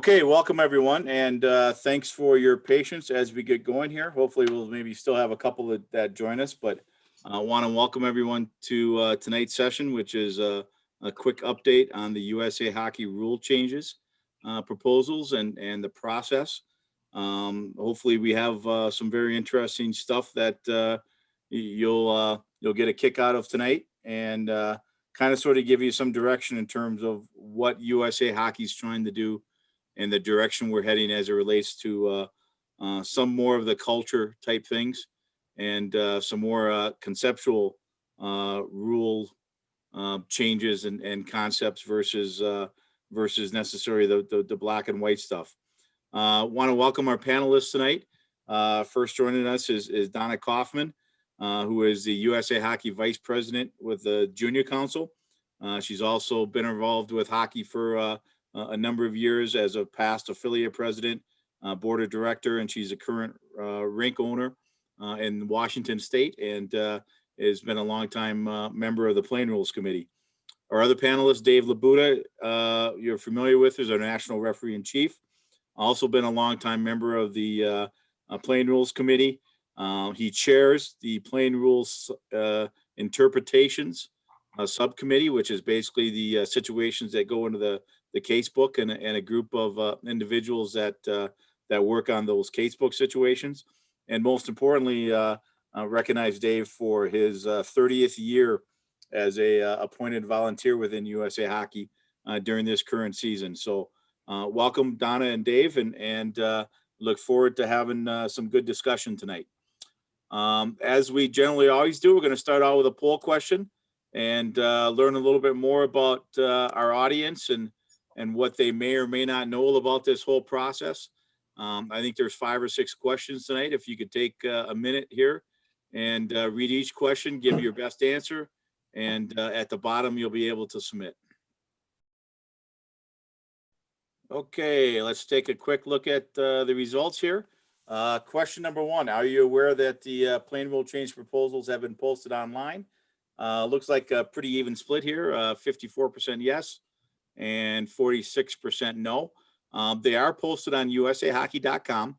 Okay, welcome everyone, and thanks for your patience as we get going here. Hopefully, we'll maybe still have a couple that join us, but I want to welcome everyone to tonight's session, which is a quick update on the USA Hockey rule changes, proposals, and the process. Hopefully, we have some very interesting stuff that you'll get a kick out of tonight, and kind of sort of give you some direction in terms of what USA Hockey is trying to do and the direction we're heading as it relates to some more of the culture type things and some more conceptual rule changes and concepts versus necessarily the black and white stuff. Want to welcome our panelists tonight. First joining us is Donna Kaufman, who is the USA Hockey Vice President with the Junior Council. She's also been involved with hockey for a number of years as a past affiliate president, board of director, and she's a current rink owner in Washington State, and has been a longtime member of the Playing Rules Committee. Our other panelist, Dave LaBuda, you're familiar with, is our national referee in chief. Also been a longtime member of the Playing Rules Committee. He chairs the Playing Rules Interpretations subcommittee, which is basically the situations that go into the casebook and a group of individuals that work on those casebook situations. And most importantly, recognize Dave for his 30th year as a appointed volunteer within USA Hockey during this current season. So welcome, Donna and Dave, and look forward to having some good discussion tonight. As we generally always do, we're going to start out with a poll question and learn a little bit more about our audience and what they may or may not know about this whole process. I think there's 5 or 6 questions tonight. If you could take a minute here and read each question, give your best answer, and at the bottom, you'll be able to submit. Okay, let's take a quick look at the results here. Question number 1, are you aware that the plain rule change proposals have been posted online? Looks like a pretty even split here, 54% yes and 46% no. They are posted on usahockey.com.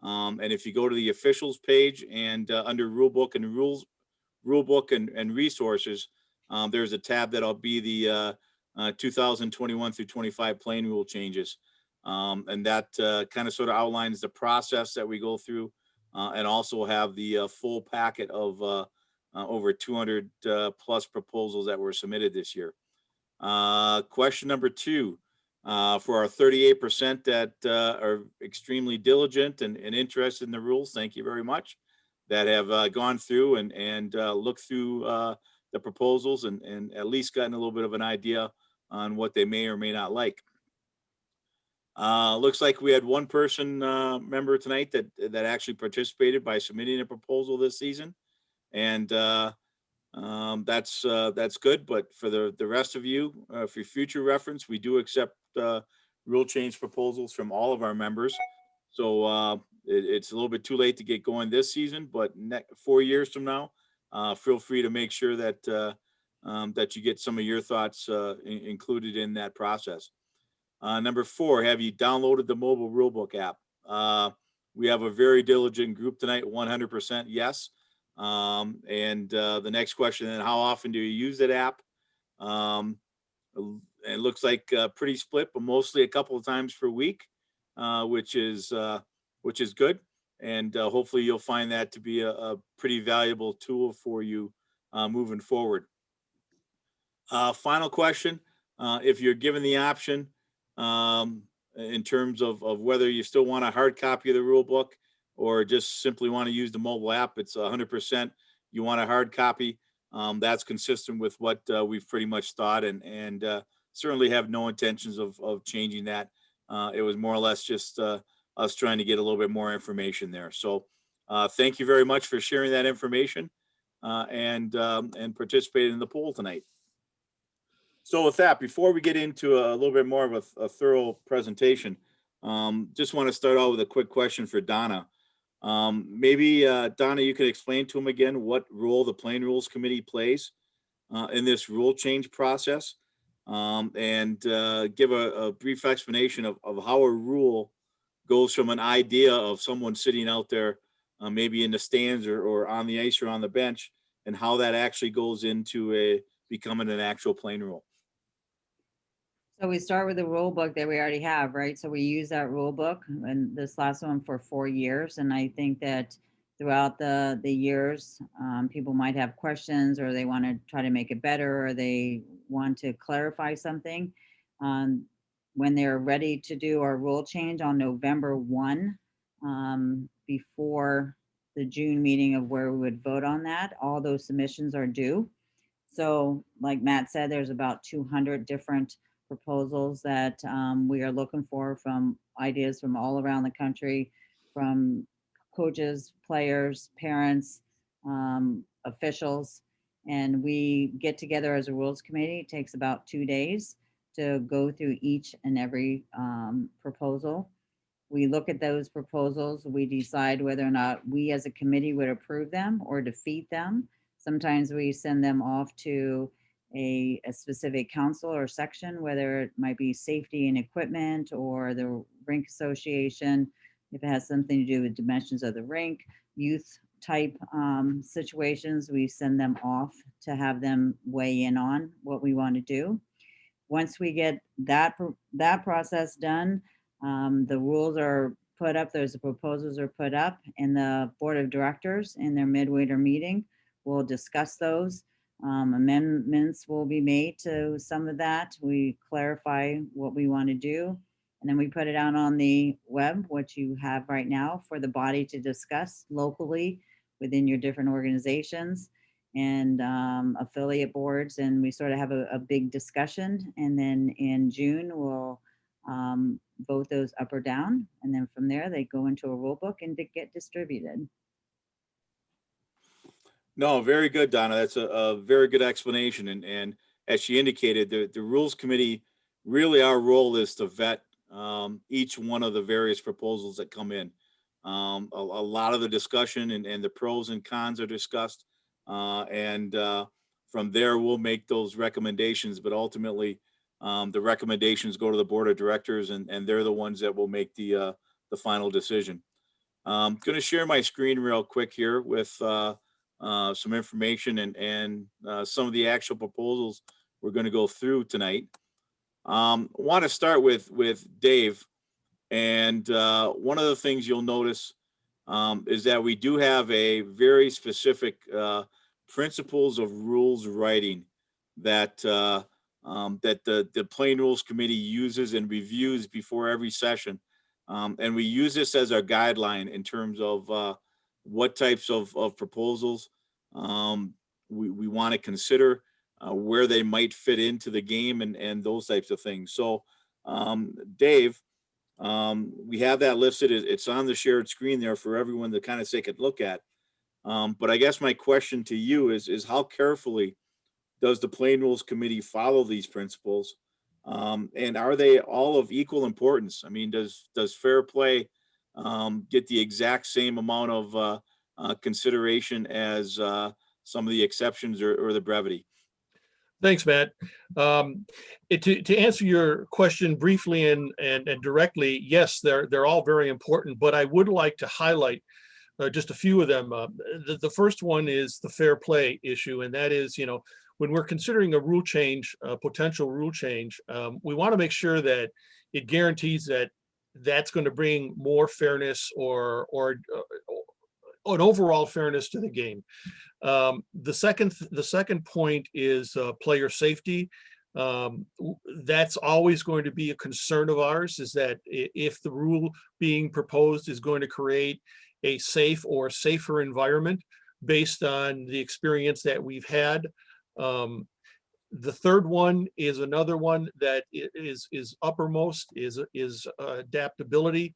And if you go to the officials page and under rulebook and resources, there's a tab that'll be the 2021 through 25 plain rule changes. And that kind of sort of outlines the process that we go through, and also have the full packet of over 200 plus proposals that were submitted this year. Question number 2, for our 38% that are extremely diligent and interested in the rules, thank you very much, that have gone through and looked through the proposals and at least gotten a little bit of an idea on what they may or may not like. Looks like we had one person member tonight that actually participated by submitting a proposal this season. And that's good, but for the rest of you, for future reference, we do accept rule change proposals from all of our members. So it's a little bit too late to get going this season, but 4 years from now, feel free to make sure that that you get some of your thoughts included in that process. Number 4, have you downloaded the mobile rulebook app? We have a very diligent group tonight, 100% yes. And the next question, then, how often do you use that app? It looks like pretty split, but mostly a couple of times per week, which is good. And hopefully you'll find that to be a pretty valuable tool for you moving forward. Final question, if you're given the option in terms of whether you still want a hard copy of the rule book or just simply want to use the mobile app, it's 100%. You want a hard copy. That's consistent with what we've pretty much thought, and certainly have no intentions of changing that. It was more or less just us trying to get a little bit more information there. So thank you very much for sharing that information and participating in the poll tonight. So with that, before we get into a little bit more of a thorough presentation, just want to start out with a quick question for Donna. Maybe Donna, you could explain to him again what role the Plain Rules Committee plays in this rule change process. and give a brief explanation of how a rule goes from an idea of someone sitting out there, maybe in the stands or on the ice or on the bench, and how that actually goes into becoming an actual playing rule. So we start with the rule book that we already have, right? So we use that rule book and this last one for 4 years. And I think that throughout the years, people might have questions, or they want to try to make it better, or they want to clarify something. When they're ready to do our rule change on November 1, before the June meeting of where we would vote on that, all those submissions are due. So like Matt said, there's about 200 different proposals that we are looking for, from ideas from all around the country, from coaches, players, parents, officials. And we get together as a rules committee. It takes about 2 days to go through each and every proposal. We look at those proposals, we decide whether or not we as a committee would approve them or defeat them. Sometimes we send them off to a specific council or section, whether it might be safety and equipment or the rink association, if it has something to do with dimensions of the rink, youth type situations, we send them off to have them weigh in on what we want to do. Once we get that process done, the rules are put up, the proposals are put up, and the board of directors in their midwinter meeting will discuss those. Amendments will be made to some of that. We clarify what we want to do, and then we put it out on the web, which you have right now, for the body to discuss locally within your different organizations and affiliate boards. And we sort of have a big discussion. And then in June, we'll vote those up or down. And then from there, they go into a rule book and get distributed. No, very good, Donna. That's a very good explanation. And as she indicated, the rules committee, really our role is to vet each one of the various proposals that come in. A lot of the discussion and the pros and cons are discussed. And from there, we'll make those recommendations. But ultimately, the recommendations go to the board of directors, and they're the ones that will make the final decision. I'm going to share my screen real quick here with some information and some of the actual proposals we're going to go through tonight. I want to start with Dave. And one of the things you'll notice is that we do have a very specific principles of rules writing that that the Plain Rules Committee uses and reviews before every session. And we use this as our guideline in terms of what types of proposals we want to consider, where they might fit into the game, and those types of things. So, Dave, we have that listed. It's on the shared screen there for everyone to kind of take a look at. But I guess my question to you is how carefully does the Plain Rules Committee follow these principles? And are they all of equal importance? I mean, does fair play get the exact same amount of consideration as some of the exceptions or the brevity? Thanks, Matt. To answer your question briefly and directly, yes, they're all very important, but I would like to highlight just a few of them. The first one is the fair play issue, and that is, when we're considering a rule change, a potential rule change, we want to make sure that it guarantees that that's going to bring more fairness or an overall fairness to the game. The second point is player safety. That's always going to be a concern of ours, is that if the rule being proposed is going to create a safe or safer environment based on the experience that we've had. The third one is another one that is uppermost, is adaptability.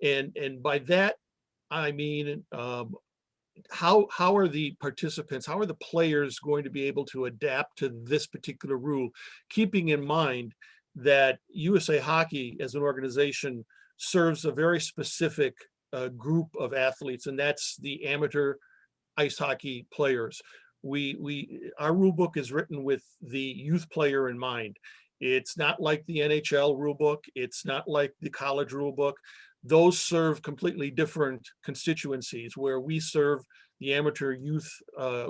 And by that, I mean, how are the participants, how are the players going to be able to adapt to this particular rule, keeping in mind that USA Hockey as an organization serves a very specific group of athletes, and that's the amateur ice hockey players. Our rule book is written with the youth player in mind, It's not like the NHL rulebook. It's not like the college rulebook. Those serve completely different constituencies where we serve the amateur youth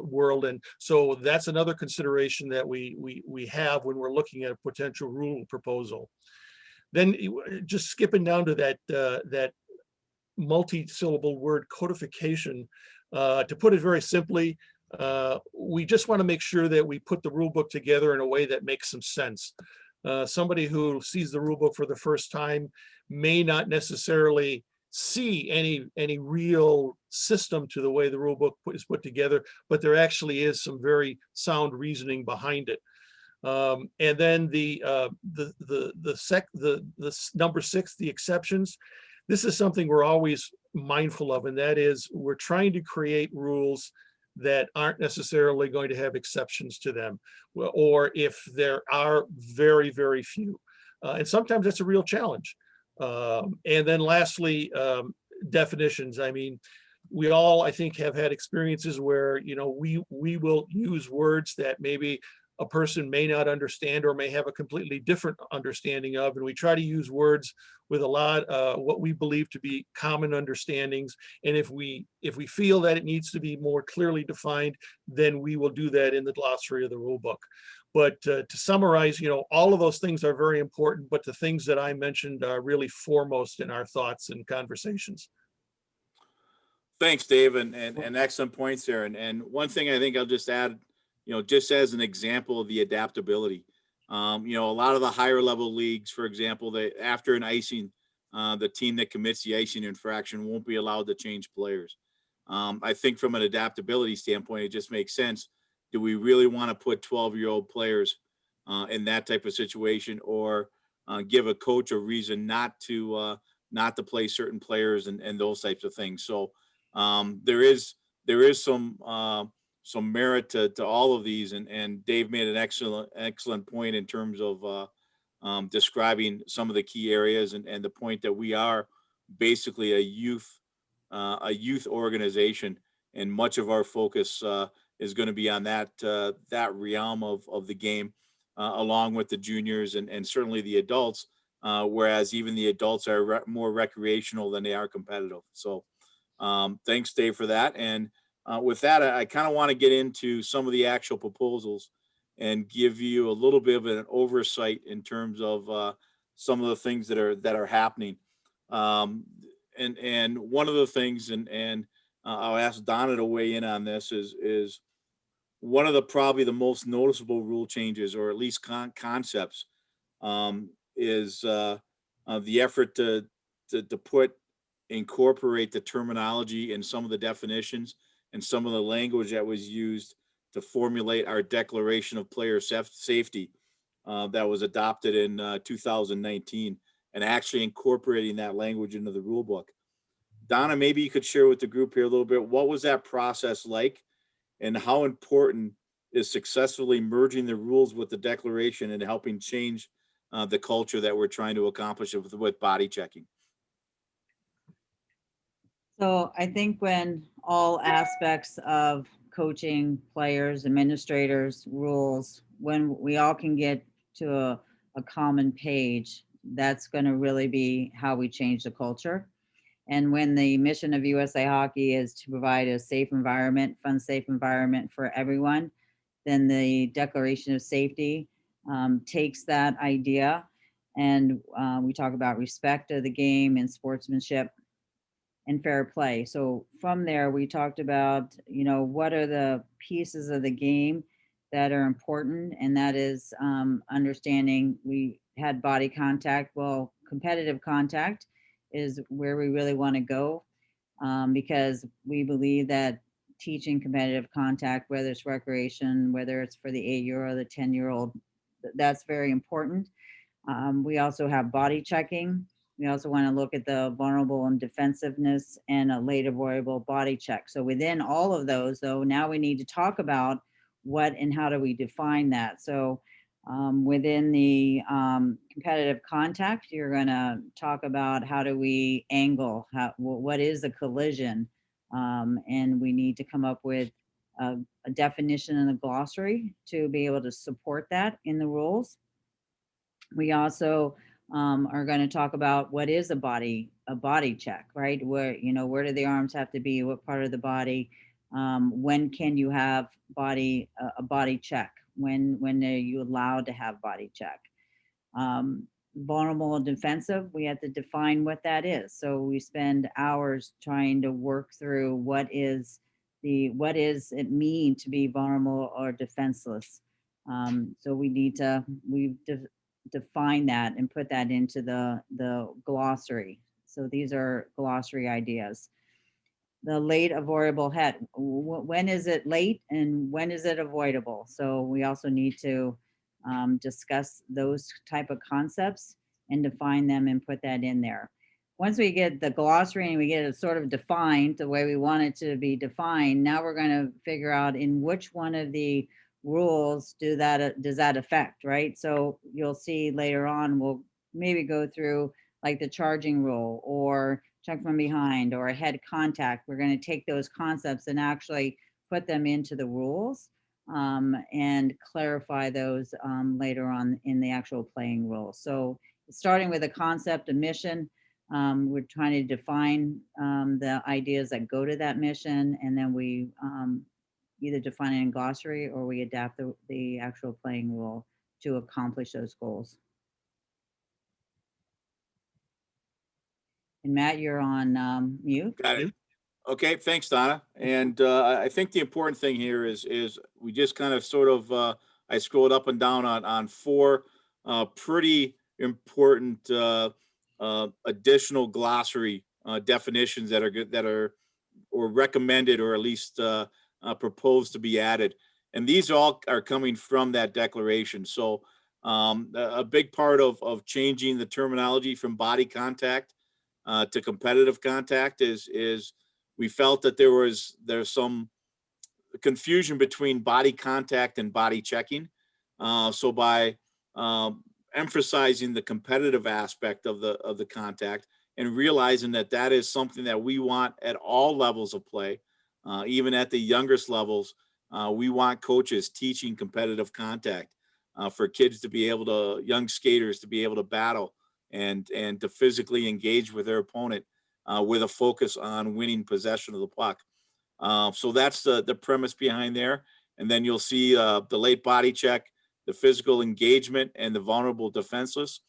world. And so that's another consideration that we have when we're looking at a potential rule proposal. Then just skipping down to that multi-syllable word codification, to put it very simply, we just want to make sure that we put the rule book together in a way that makes some sense. Somebody who sees the rule book for the first time may not necessarily see any real system to the way the rule book is put together, but there actually is some very sound reasoning behind it. And then the number 6, the exceptions. This is something we're always mindful of, and that is we're trying to create rules that aren't necessarily going to have exceptions to them, or if there are very, very few. And sometimes that's a real challenge. And then lastly, definitions. I mean, we all, I think, have had experiences where, we will use words that maybe a person may not understand or may have a completely different understanding of. And we try to use words with a lot what we believe to be common understandings. And if we feel that it needs to be more clearly defined, then we will do that in the glossary of the rule book. But to summarize, all of those things are very important, but the things that I mentioned are really foremost in our thoughts and conversations. Thanks, Dave, and excellent points there. And one thing I think I'll just add, just as an example of the adaptability, a lot of the higher level leagues, for example, after an icing, the team that commits the icing infraction won't be allowed to change players. I think from an adaptability standpoint, it just makes sense. Do we really want to put 12-year-old players in that type of situation, or give a coach a reason not to play certain players and those types of things? So there is some merit to all of these, and Dave made an excellent point in terms of describing some of the key areas, and the point that we are basically a youth organization, and much of our focus is going to be on that realm of the game, along with the juniors and certainly the adults, whereas even the adults are more recreational than they are competitive. So thanks, Dave, for that. And with that, I kind of want to get into some of the actual proposals and give you a little bit of an oversight in terms of some of the things that are happening. And one of the things, and I'll ask Donna to weigh in on this, is one of probably the most noticeable rule changes, or at least concepts, is the effort to incorporate the terminology and some of the definitions and some of the language that was used to formulate our Declaration of Player Safety that was adopted in 2019, and actually incorporating that language into the rule book. Donna, maybe you could share with the group here a little bit, what was that process like, and how important is successfully merging the rules with the declaration and helping change the culture that we're trying to accomplish with body checking? So I think when all aspects of coaching, players, administrators, rules, when we all can get to a common page, that's going to really be how we change the culture. And when the mission of USA Hockey is to provide a safe environment, fun, safe environment for everyone, then the Declaration of Safety takes that idea, and we talk about respect of the game and sportsmanship and fair play. So from there, we talked about, what are the pieces of the game that are important, and that is understanding. We had body contact. Well, competitive contact is where we really want to go, because we believe that teaching competitive contact, whether it's recreation, whether it's for the 8-year-old or the 10-year-old, that's very important. We also have body checking. We also want to look at the vulnerable and defensiveness and a late avoidable body check. So within all of those, though, now we need to talk about what and how do we define that. So within the competitive contact, you're going to talk about how do we angle, what is a collision, and we need to come up with a definition in the glossary to be able to support that in the rules. We also are going to talk about what is a body check, right? Where, you know, where do the arms have to be? What part of the body? When can you have a body check? When are you allowed to have body check? Vulnerable and defensive, we have to define what that is. So we spend hours trying to work through what is it mean to be vulnerable or defenseless. So we need to define that and put that into the glossary. So these are glossary ideas. The late avoidable head. When is it late and when is it avoidable? So we also need to discuss those type of concepts and define them and put that in there. Once we get the glossary and we get it sort of defined the way we want it to be defined, now we're going to figure out in which one of the rules does that affect, right? So you'll see later on, we'll maybe go through like the charging rule or check from behind or a head contact. We're going to take those concepts and actually put them into the rules and clarify those later on in the actual playing rules. So starting with a concept, a mission, we're trying to define the ideas that go to that mission, and then we either define it in glossary or we adapt the actual playing rule to accomplish those goals. And Matt, you're on mute. Got it. Okay, thanks, Donna. And I think the important thing here is we just kind of sort of I scrolled up and down on four pretty important additional glossary definitions that are good, that are or recommended or at least proposed to be added. And these all are coming from that declaration. So a big part of changing the terminology from body contact to competitive contact is we felt that there's some confusion between body contact and body checking. So by emphasizing the competitive aspect of the contact and realizing that that is something that we want at all levels of play, even at the youngest levels, we want coaches teaching competitive contact for kids to be able to, young skaters to be able to battle and to physically engage with their opponent with a focus on winning possession of the puck. So that's the premise behind there. And then you'll see the late body check, the physical engagement, and the vulnerable defenseless.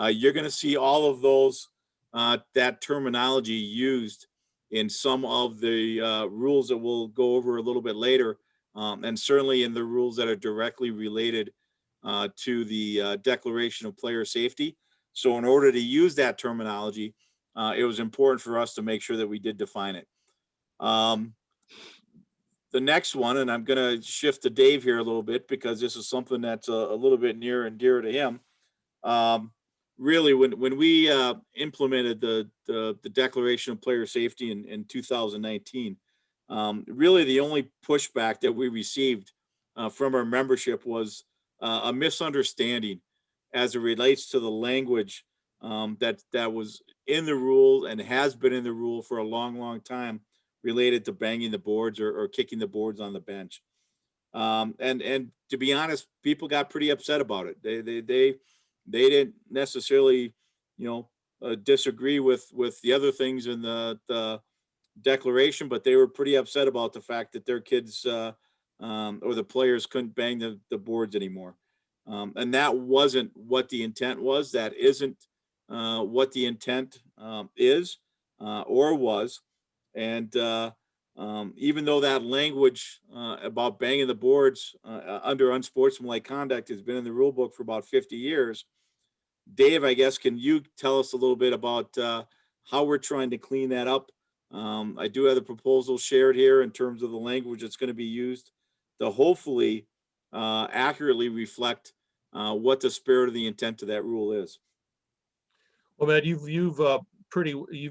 You're going to see all of those, that terminology used in some of the rules that we'll go over a little bit later, and certainly in the rules that are directly related to the Declaration of Player Safety. So in order to use that terminology, it was important for us to make sure that we did define it. The next one, and I'm going to shift to Dave here a little bit because this is something that's a little bit near and dear to him. Really, when we implemented the Declaration of Player Safety in 2019, really the only pushback that we received from our membership was a misunderstanding as it relates to the language that was in the rule and has been in the rule for a long time, related to banging the boards or kicking the boards on the bench. And to be honest, people got pretty upset about it. They didn't necessarily, disagree with the other things in the declaration, but they were pretty upset about the fact that their kids or the players couldn't bang the boards anymore. And that wasn't what the intent was. That isn't what the intent is or was. And even though that language about banging the boards under unsportsmanlike conduct has been in the rule book for about 50 years, Dave, I guess, can you tell us a little bit about how we're trying to clean that up? I do have the proposal shared here in terms of the language that's going to be used to hopefully accurately reflect what the spirit of the intent of that rule is. Well, Matt, you've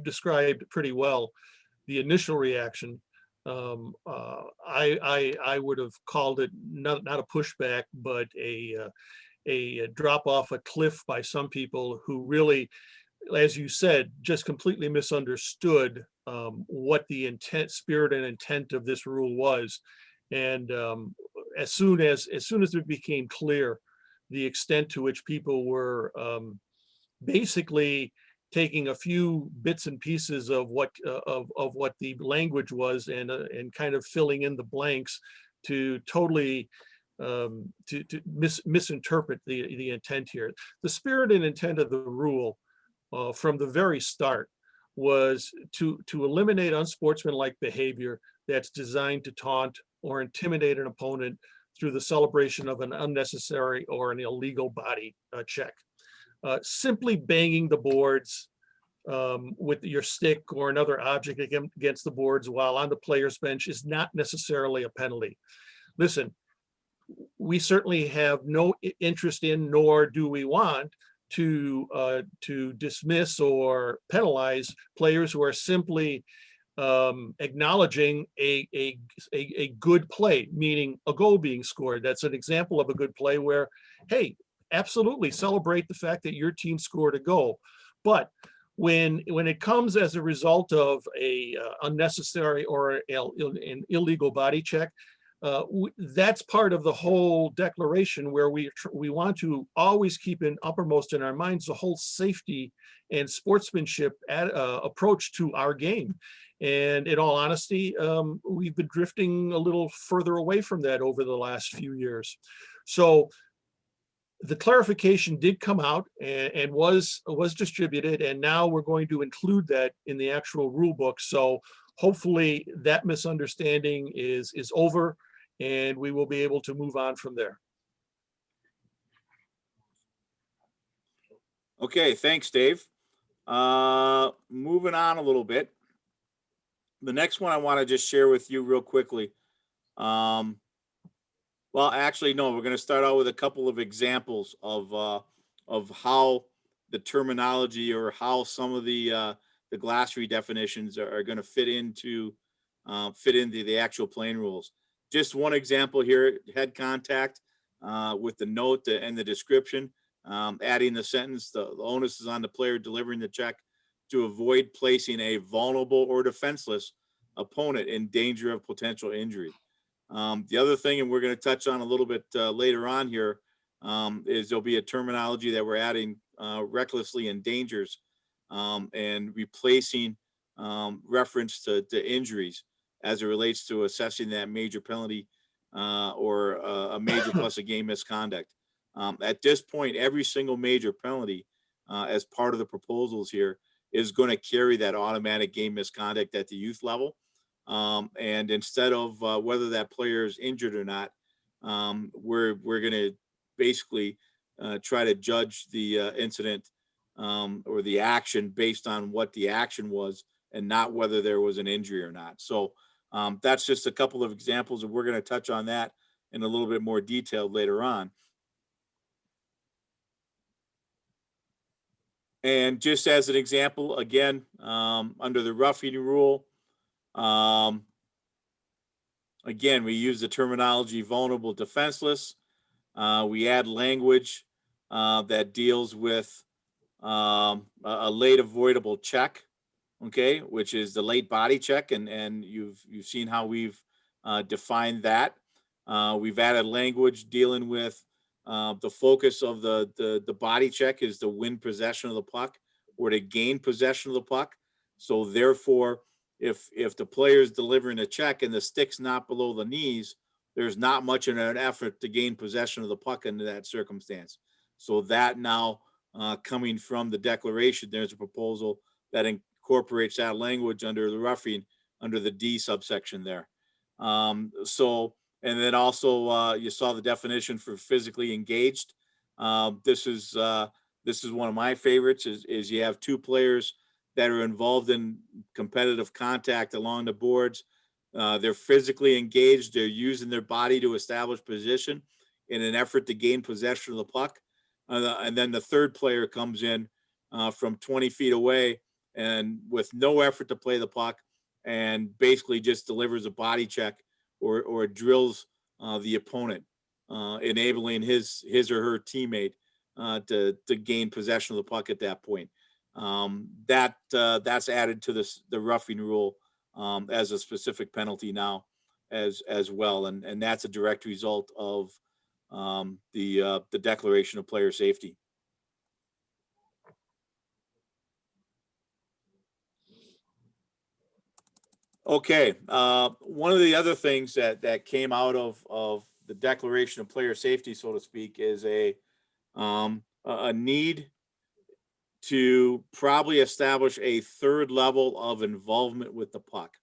described pretty well the initial reaction. I would have called it not a pushback, but a drop off a cliff by some people who really, as you said, just completely misunderstood what the spirit and intent of this rule was. And as soon as it became clear the extent to which people were basically taking a few bits and pieces of what the language was and kind of filling in the blanks to totally misinterpret the intent here. The spirit and intent of the rule from the very start was to eliminate unsportsmanlike behavior that's designed to taunt or intimidate an opponent through the celebration of an unnecessary or an illegal body check. Simply banging the boards with your stick or another object against the boards while on the player's bench is not necessarily a penalty. Listen, we certainly have no interest in, nor do we want to dismiss or penalize players who are simply acknowledging a good play, meaning a goal being scored. That's an example of a good play where, hey, absolutely celebrate the fact that your team scored a goal. But when it comes as a result of a unnecessary or an illegal body check, that's part of the whole declaration where we want to always keep uppermost in our minds the whole safety and sportsmanship approach to our game. And in all honesty, we've been drifting a little further away from that over the last few years. So the clarification did come out and was distributed, and now we're going to include that in the actual rule book. So hopefully that misunderstanding is over, and we will be able to move on from there. Okay, thanks, Dave. Moving on a little bit. The next one I want to just share with you real quickly. Well, actually, no, we're going to start out with a couple of examples of how the terminology or how some of the glossary definitions are going to fit into the actual playing rules. Just one example here: head contact with the note and the description, adding the sentence, the onus is on the player delivering the check to avoid placing a vulnerable or defenseless opponent in danger of potential injury. The other thing, and we're going to touch on a little bit later on here, is there'll be a terminology that we're adding, recklessly endangers, and replacing reference to injuries as it relates to assessing that major penalty or a major plus a game misconduct. At this point, every single major penalty as part of the proposals here is going to carry that automatic game misconduct at the youth level. And instead of whether that player is injured or not, we're going to basically try to judge the incident or the action based on what the action was and not whether there was an injury or not. So that's just a couple of examples, and we're going to touch on that in a little bit more detail later on. And just as an example, again, under the roughing rule, again, we use the terminology vulnerable, defenseless. We add language that deals with a late avoidable check, okay, which is the late body check, and you've seen how we've defined that. We've added language dealing with the focus of the body check is to win possession of the puck or to gain possession of the puck. So therefore, if the player is delivering a check and the stick's not below the knees, there's not much in an effort to gain possession of the puck into that circumstance. So that now coming from the declaration, there's a proposal that incorporates that language under the roughing, under the D subsection there. And then also you saw the definition for physically engaged. This is one of my favorites. Is you have two players that are involved in competitive contact along the boards. They're physically engaged. They're using their body to establish position in an effort to gain possession of the puck. And then the third player comes in from 20 feet away and with no effort to play the puck and basically just delivers a body check or drills the opponent, enabling his or her teammate to gain possession of the puck at that point. That's added to the roughing rule as a specific penalty now as well, and that's a direct result of the Declaration of Player Safety. Okay, one of the other things that came out of the Declaration of Player Safety, so to speak, is a need to probably establish a third level of involvement with the puck.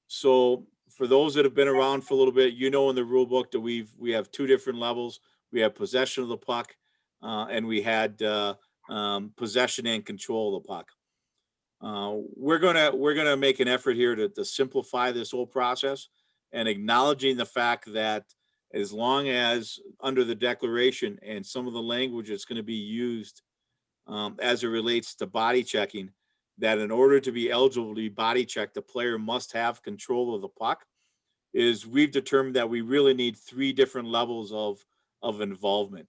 So for those that have been around for a little bit, you know, in the rule book that we have two different levels. We have possession of the puck, and we had possession and control of the puck. We're gonna make an effort here to simplify this whole process, and acknowledging the fact that as long as under the declaration and some of the language that's going to be used as it relates to body checking, that in order to be eligible to be body checked, the player must have control of the puck, is we've determined that we really need three different levels of involvement.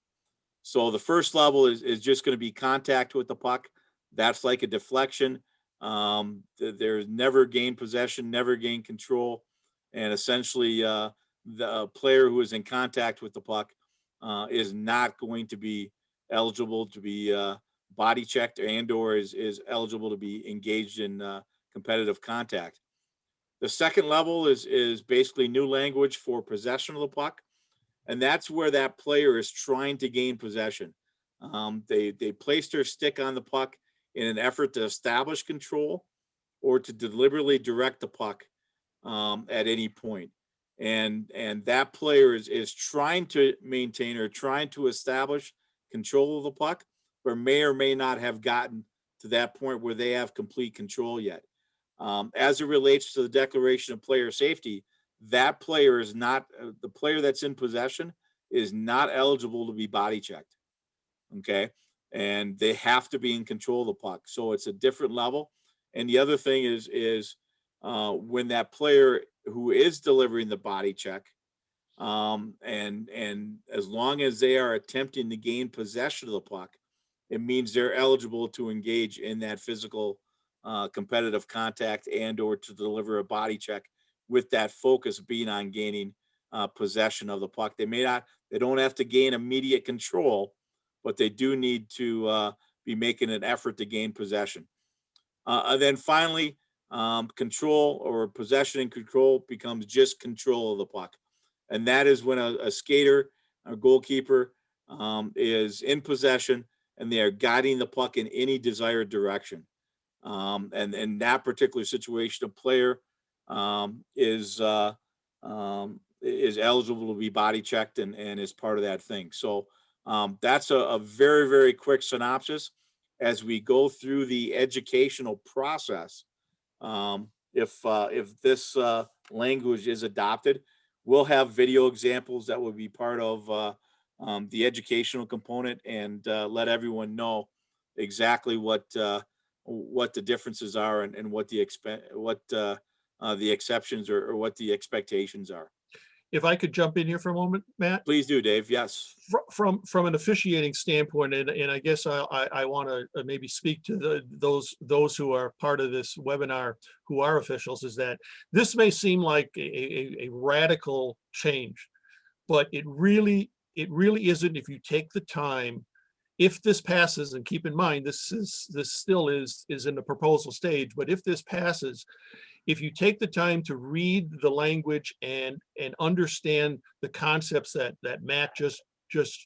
So the first level is just going to be contact with the puck. That's like a deflection. There's never gain possession, never gain control. And essentially the player who is in contact with the puck is not going to be eligible to be body checked and or is eligible to be engaged in competitive contact. The second level is basically new language for possession of the puck. And that's where that player is trying to gain possession. They place their stick on the puck in an effort to establish control or to deliberately direct the puck at any point. And that player is trying to maintain or trying to establish control of the puck, but may or may not have gotten to that point where they have complete control yet. As it relates to the Declaration of Player Safety, that player is not, the player that's in possession is not eligible to be body checked. Okay. And they have to be in control of the puck. So it's a different level. And the other thing is when that player who is delivering the body check, and as long as they are attempting to gain possession of the puck, it means they're eligible to engage in that physical competitive contact and or to deliver a body check with that focus being on gaining possession of the puck. They don't have to gain immediate control, but they do need to be making an effort to gain possession. And then finally, control or possession and control becomes just control of the puck. And that is when a skater, a goalkeeper is in possession and they are guiding the puck in any desired direction. And in that particular situation, a player is eligible to be body checked and is part of that thing. So that's a very, very quick synopsis as we go through the educational process. If this language is adopted, we'll have video examples that will be part of the educational component and let everyone know exactly what the differences are and what the exceptions or what the expectations are. If I could jump in here for a moment, Matt. Please do, Dave. Yes. From an officiating standpoint, and I guess I want to maybe speak to those who are part of this webinar who are officials, is that this may seem like a radical change, but it really isn't if you take the time. If this passes, and keep in mind this still is in the proposal stage, but if this passes, if you take the time to read the language and understand the concepts that Matt just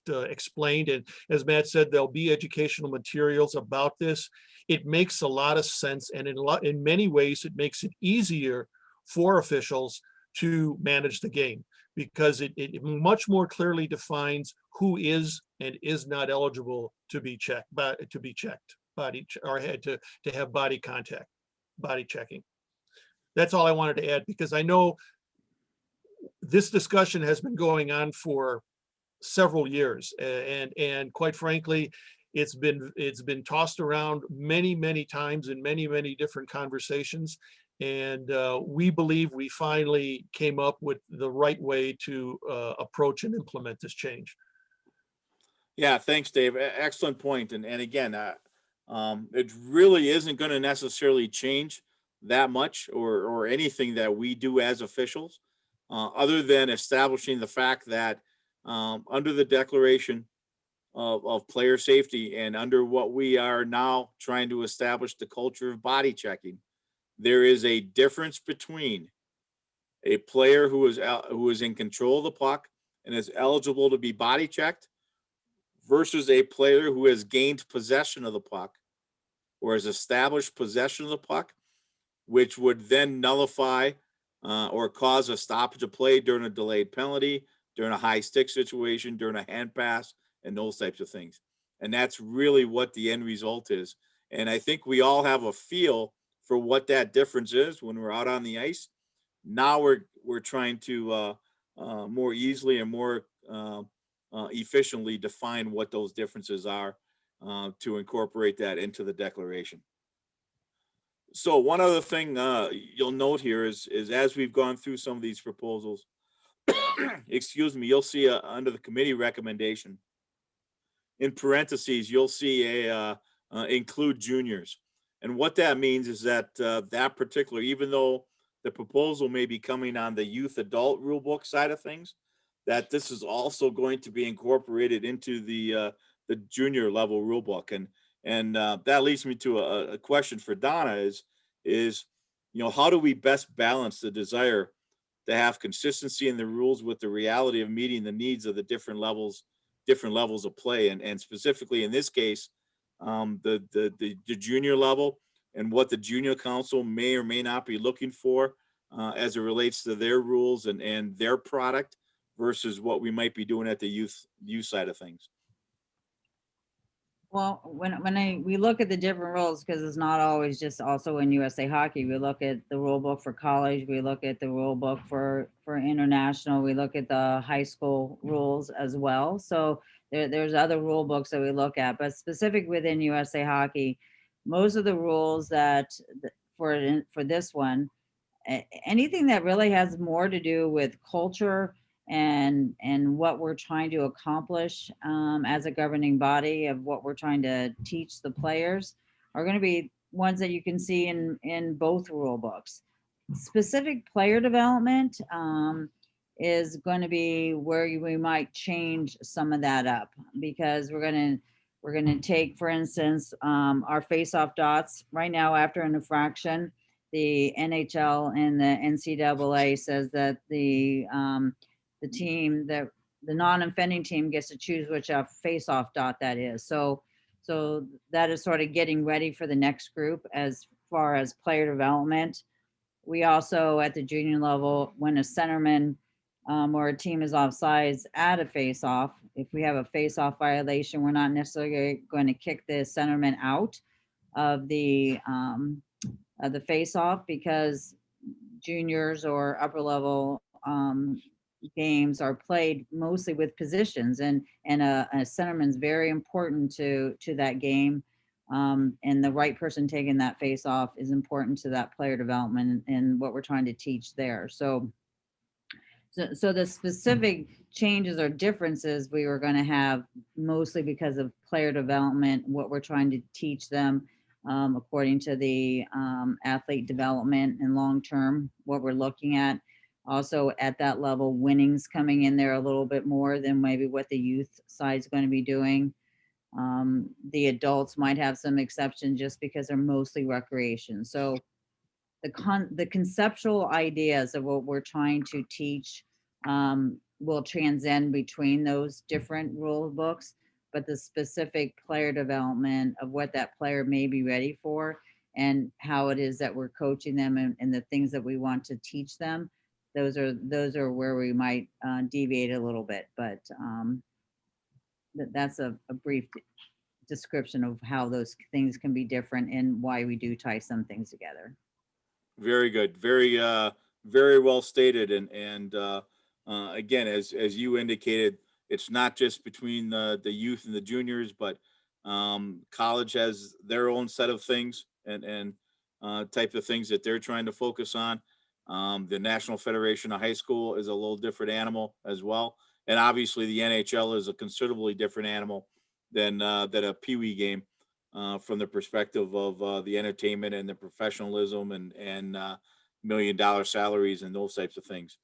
explained, and as Matt said, there'll be educational materials about this. It makes a lot of sense, and in many ways, it makes it easier for officials to manage the game, because it much more clearly defines who is and is not eligible to be checked, or to have body contact, body checking. That's all I wanted to add, because I know this discussion has been going on for several years, and quite frankly, it's been tossed around many times in many different conversations, and we believe we finally came up with the right way to approach and implement this change. Yeah, thanks, Dave. Excellent point. And again, it really isn't going to necessarily change that much or anything that we do as officials, other than establishing the fact that under the Declaration of player safety and under what we are now trying to establish the culture of body checking, there is a difference between a player who is in control of the puck and is eligible to be body checked versus a player who has gained possession of the puck or has established possession of the puck, which would then nullify or cause a stoppage of play during a delayed penalty, during a high stick situation, during a hand pass, and those types of things. And that's really what the end result is. And I think we all have a feel for what that difference is when we're out on the ice. Now we're trying to more easily and more efficiently define what those differences are to incorporate that into the Declaration. So one other thing you'll note here is as we've gone through some of these proposals, excuse me, you'll see under the committee recommendation, in parentheses, you'll see a include juniors. And what that means is that that particular, even though the proposal may be coming on the youth adult rule book side of things, that this is also going to be incorporated into the junior level rule book. And that leads me to a question for Donna is, you know, how do we best balance the desire to have consistency in the rules with the reality of meeting the needs of the different levels of play, and specifically in this case, the junior level and what the junior council may or may not be looking for as it relates to their rules and their product versus what we might be doing at the youth side of things. Well, we look at the different rules, because it's not always just also in USA Hockey. We look at the rule book for college. We look at the rule book for international. We look at the high school rules as well. So there's other rule books that we look at, but specific within USA Hockey, most of the rules that for this one, anything that really has more to do with culture and what we're trying to accomplish as a governing body of what we're trying to teach the players are going to be ones that you can see in both rule books. Specific player development is going to be where we might change some of that up, because we're going to take, for instance, our face-off dots right now after an infraction. The NHL and the NCAA says that the team, the non-offending team, gets to choose which face-off dot that is. So that is sort of getting ready for the next group as far as player development. We also, at the junior level, when a centerman or a team is offsides at a face-off, if we have a face-off violation, we're not necessarily going to kick the centerman out of the face-off, because juniors or upper level games are played mostly with positions, and a centerman's very important to that game, and the right person taking that face-off is important to that player development and what we're trying to teach there. So the specific changes or differences we were going to have mostly because of player development, what we're trying to teach them according to the athlete development and long-term, what we're looking at. Also at that level, winnings coming in there a little bit more than maybe what the youth side is going to be doing. The adults might have some exception just because they're mostly recreation. So the conceptual ideas of what we're trying to teach will transcend between those different rule books, but the specific player development of what that player may be ready for and how it is that we're coaching them and the things that we want to teach them, those are where we might deviate a little bit, but that's a brief description of how those things can be different and why we do tie some things together. Very good. Very well stated. And again, as you indicated, it's not just between the youth and the juniors, but college has their own set of things and type of things that they're trying to focus on. The National Federation of High School is a little different animal as well. And obviously the NHL is a considerably different animal than a Pee-wee game. From the perspective of the entertainment and the professionalism and $1 million salaries and those types of things.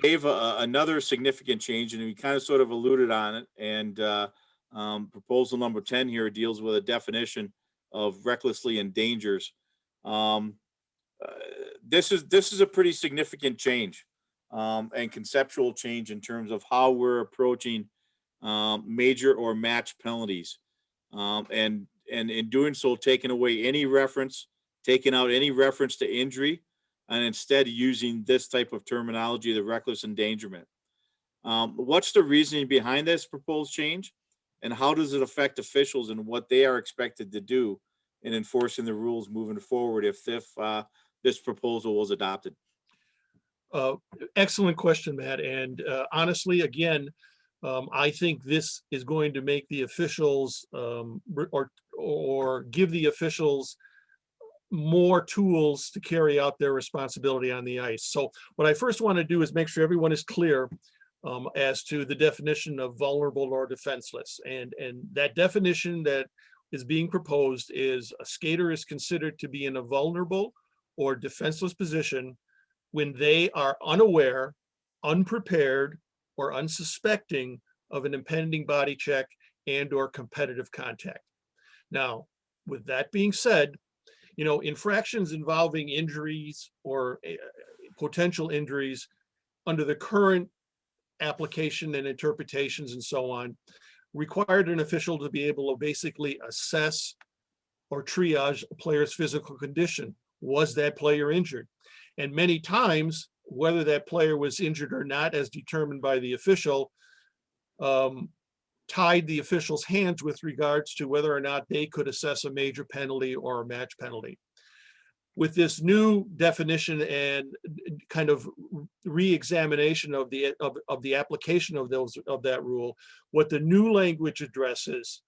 Dave, another significant change, and we kind of sort of alluded on it, and proposal number 10 here deals with a definition of recklessly endangers. Um, uh, this is a pretty significant change, and conceptual change in terms of how we're approaching major or match penalties, and in doing so, taking away any reference, taking out any reference to injury, and instead using this type of terminology, the reckless endangerment. What's the reasoning behind this proposed change, and how does it affect officials and what they are expected to do in enforcing the rules moving forward if this proposal was adopted? Uh, Excellent question, Matt. And honestly, again, I think this is going to make the officials or give the officials more tools to carry out their responsibility on the ice. So what I first want to do is make sure everyone is clear as to the definition of vulnerable or defenseless. And that definition that is being proposed is a skater is considered to be in a vulnerable or defenseless position when they are unaware, unprepared, or unsuspecting of an impending body check and or competitive contact. Now, with that being said, infractions involving injuries or potential injuries under the current application and interpretations and so on required an official to be able to basically assess or triage a player's physical condition. Was that player injured? And many times, whether that player was injured or not, as determined by the official, tied the official's hands with regards to whether or not they could assess a major penalty or a match penalty. With this new definition and kind of re-examination of the application of that rule, what the new language addresses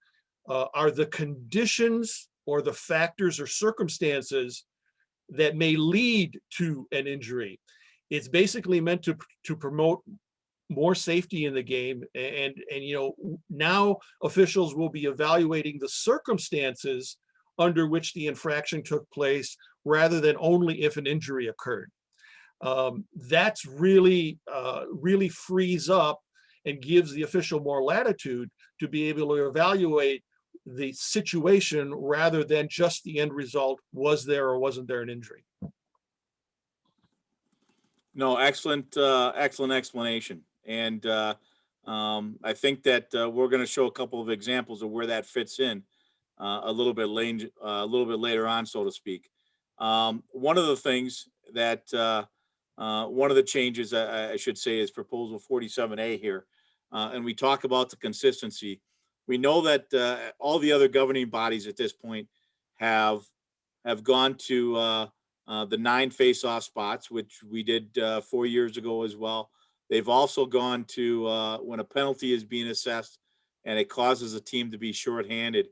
are the conditions or the factors or circumstances that may lead to an injury. It's basically meant to promote more safety in the game, and now officials will be evaluating the circumstances under which the infraction took place rather than only if an injury occurred. That's really frees up and gives the official more latitude to be able to evaluate the situation rather than just the end result. Was there or wasn't there an injury? No, excellent explanation. And I think that we're going to show a couple of examples of where that fits in a little bit later on, so to speak. One of the things that one of the changes I should say is proposal 47A here, and we talk about the consistency. We know that all the other governing bodies at this point have gone to the 9 face-off spots, which we did 4 years ago as well. They've also gone to when a penalty is being assessed and it causes a team to be shorthanded,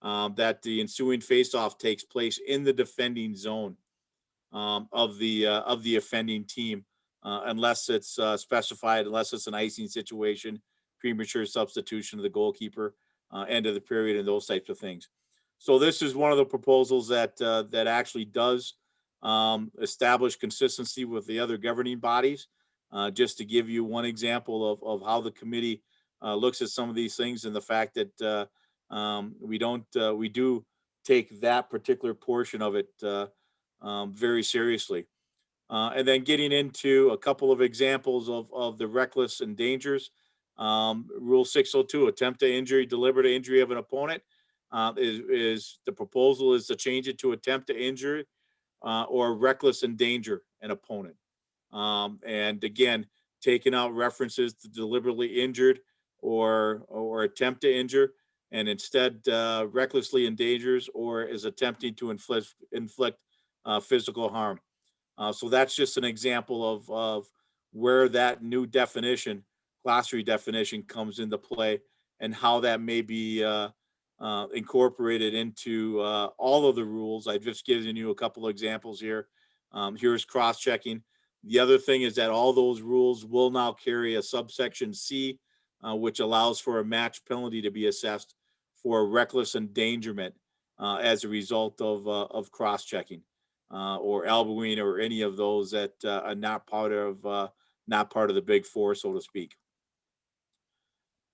that the ensuing face-off takes place in the defending zone of the offending team, unless it's specified, unless it's an icing situation, premature substitution of the goalkeeper, end of the period, and those types of things. So this is one of the proposals that that actually does establish consistency with the other governing bodies. Just to give you one example of how the committee looks at some of these things, and the fact that we do take that particular portion of it very seriously. And then getting into a couple of examples of the reckless endangers. Rule 602, attempt to injury, deliberate injury of an opponent, is the proposal is to change it to attempt to injure or reckless endanger an opponent. And again, taking out references to deliberately injured or attempt to injure, and instead recklessly endangers or is attempting to inflict physical harm. So that's just an example of where that new definition, glossary definition, comes into play, and how that may be incorporated into all of the rules. I've just given you a couple of examples here. Here's cross-checking. The other thing is that all those rules will now carry a subsection C, which allows for a match penalty to be assessed for reckless endangerment as a result of cross-checking or elbowing or any of those that are not part of not part of the big four, so to speak.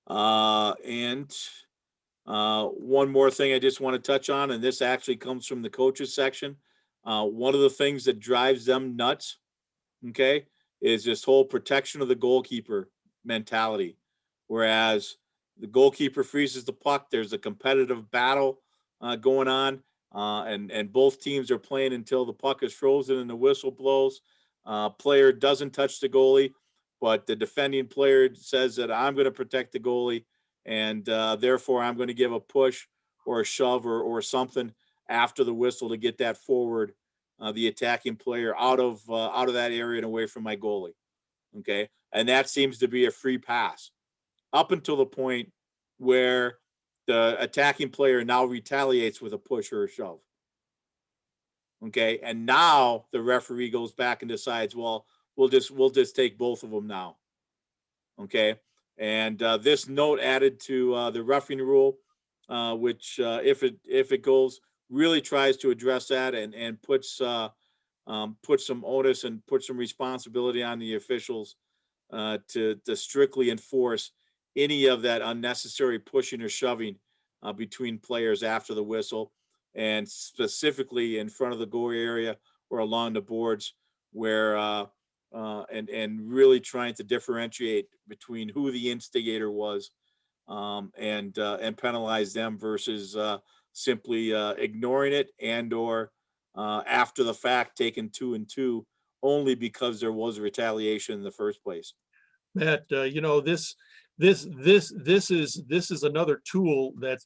And one more thing I just want to touch on, and this actually comes from the coaches section. One of the things that drives them nuts, okay, is this whole protection of the goalkeeper mentality. Whereas the goalkeeper freezes the puck, there's a competitive battle going on, and both teams are playing until the puck is frozen and the whistle blows. Player doesn't touch the goalie, but the defending player says that I'm going to protect the goalie, and therefore I'm going to give a push or a shove or something after the whistle to get that forward, the attacking player out of that area and away from my goalie. Okay, and that seems to be a free pass up until the point where the attacking player now retaliates with a push or a shove. Okay, and now the referee goes back and decides, well, we'll just take both of them now. Okay, and this note added to the roughing rule, which if it goes, really tries to address that and puts some onus and put some responsibility on the officials to strictly enforce any of that unnecessary pushing or shoving between players after the whistle, and specifically in front of the goal area or along the boards, where and really trying to differentiate between who the instigator was, and penalize them versus simply ignoring it and or after the fact taking 2 and 2 only because there was retaliation in the first place. Matt, this is another tool that's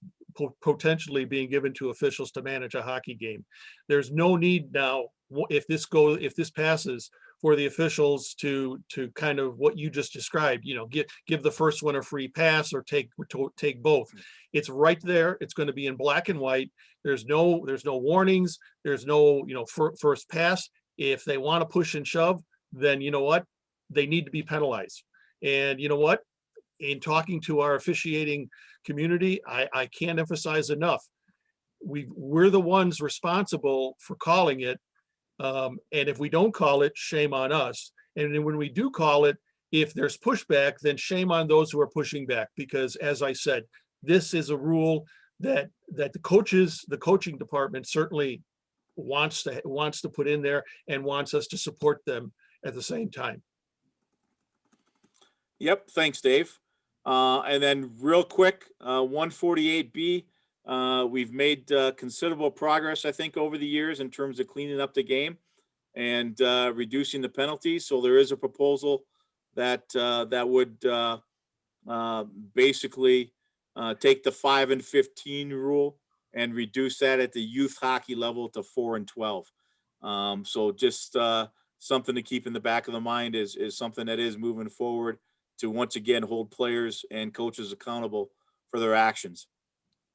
potentially being given to officials to manage a hockey game. There's no need now, if this passes, for the officials to kind of what you just described, give the first one a free pass or take both. It's right there. It's going to be in black and white. There's no warnings. There's no, first pass. If they want to push and shove, then you know what? They need to be penalized. And you know what? In talking to our officiating community, I can't emphasize enough. We're the ones responsible for calling it. And if we don't call it, shame on us. And then when we do call it, if there's pushback, then shame on those who are pushing back. Because as I said, this is a rule that the coaching department certainly wants to put in there and wants us to support them at the same time. Yep. Thanks, Dave. And then real quick, 148B, we've made considerable progress, I think, over the years in terms of cleaning up the game and reducing the penalties. So there is a proposal that would basically take the 5 and 15 rule and reduce that at the youth hockey level to 4 and 12. So just something to keep in the back of the mind is something that is moving forward to once again hold players and coaches accountable for their actions.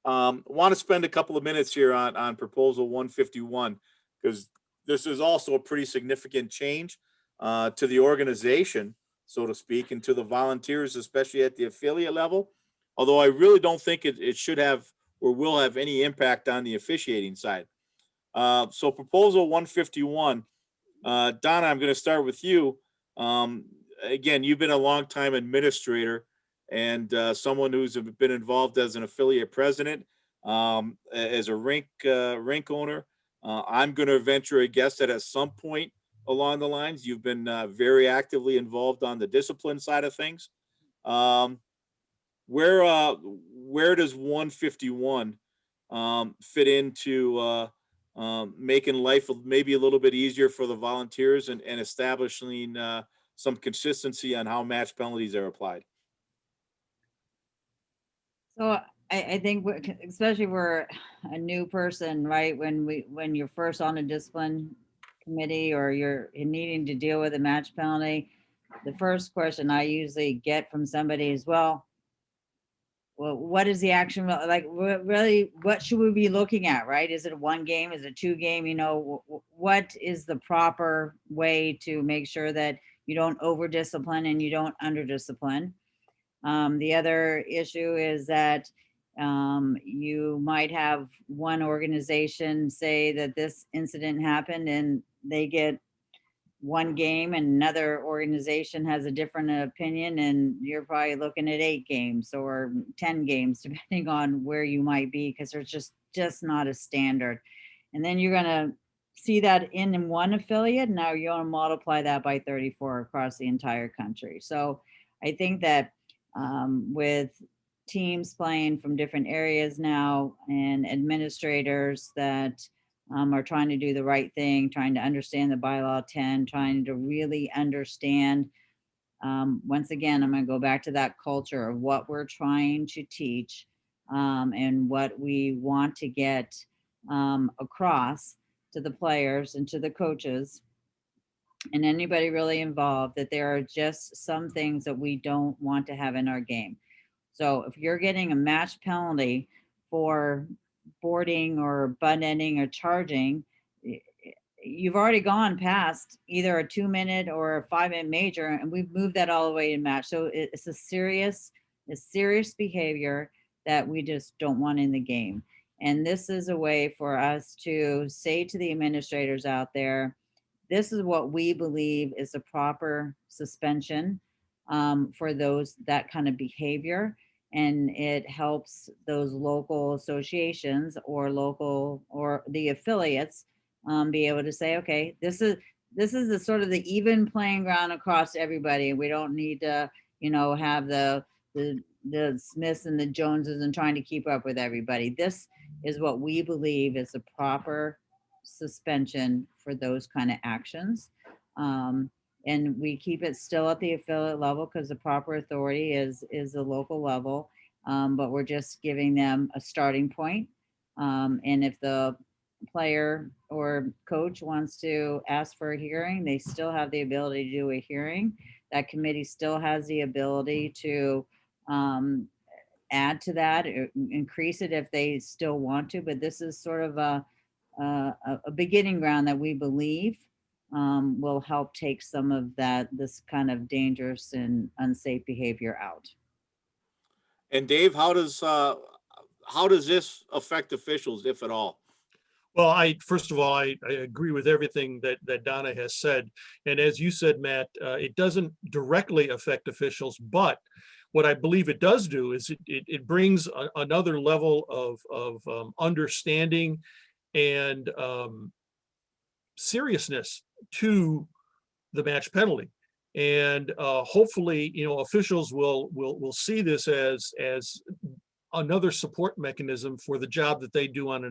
Want to spend a couple of minutes here on proposal 151, because this is also a pretty significant change to the organization, so to speak, and to the volunteers, especially at the affiliate level. Although I really don't think it should have or will have any impact on the officiating side. So proposal 151, Donna, I'm going to start with you. Again, you've been a long-time administrator and someone who's been involved as an affiliate president, as a rink owner. I'm going to venture a guess that at some point along the lines, you've been very actively involved on the discipline side of things. Where does 151 fit into making life maybe a little bit easier for the volunteers and establishing some consistency on how match penalties are applied? So I think especially we're a new person, right? When you're first on a discipline committee or you're needing to deal with a match penalty, the first question I usually get from somebody is, well, what is the action like? Really, what should we be looking at, right? Is it a 1 game? Is it 2 game? What is the proper way to make sure that you don't over discipline and you don't under discipline? The other issue is that you might have one organization say that this incident happened and they get one game and another organization has a different opinion, and you're probably looking at 8 games or 10 games, depending on where you might be, because there's just not a standard. And then you're gonna see that in one affiliate. Now you're gonna multiply that by 34 across the entire country. So I think that with teams playing from different areas now and administrators that are trying to do the right thing, trying to understand the bylaw 10, trying to really understand. Once again, I'm going to go back to that culture of what we're trying to teach and what we want to get across to the players and to the coaches and anybody really involved, that there are just some things that we don't want to have in our game. So if you're getting a match penalty for boarding or butt ending or charging, you've already gone past either a 2-minute or a 5-minute major, and we've moved that all the way to match. So it's a serious behavior that we just don't want in the game. And this is a way for us to say to the administrators out there, this is what we believe is a proper suspension for that kind of behavior. And it helps those local associations or the affiliates be able to say, okay, this is the sort of the even playing ground across everybody. We don't need to, have the Smiths and the Joneses and trying to keep up with everybody. This is what we believe is a proper suspension for those kind of actions. And we keep it still at the affiliate level because the proper authority is the local level. But we're just giving them a starting point. And if the player or coach wants to ask for a hearing, they still have the ability to do a hearing. That committee still has the ability to add to that, increase it if they still want to. But this is sort of a beginning ground that we believe will help take some of this kind of dangerous and unsafe behavior out. And Dave, how does this affect officials, if at all? Well, first of all, I agree with everything that Donna has said. And as you said, Matt, it doesn't directly affect officials, but what I believe it does do is it brings another level of understanding and seriousness to the match penalty. And hopefully, officials will see this as another support mechanism for the job that they do on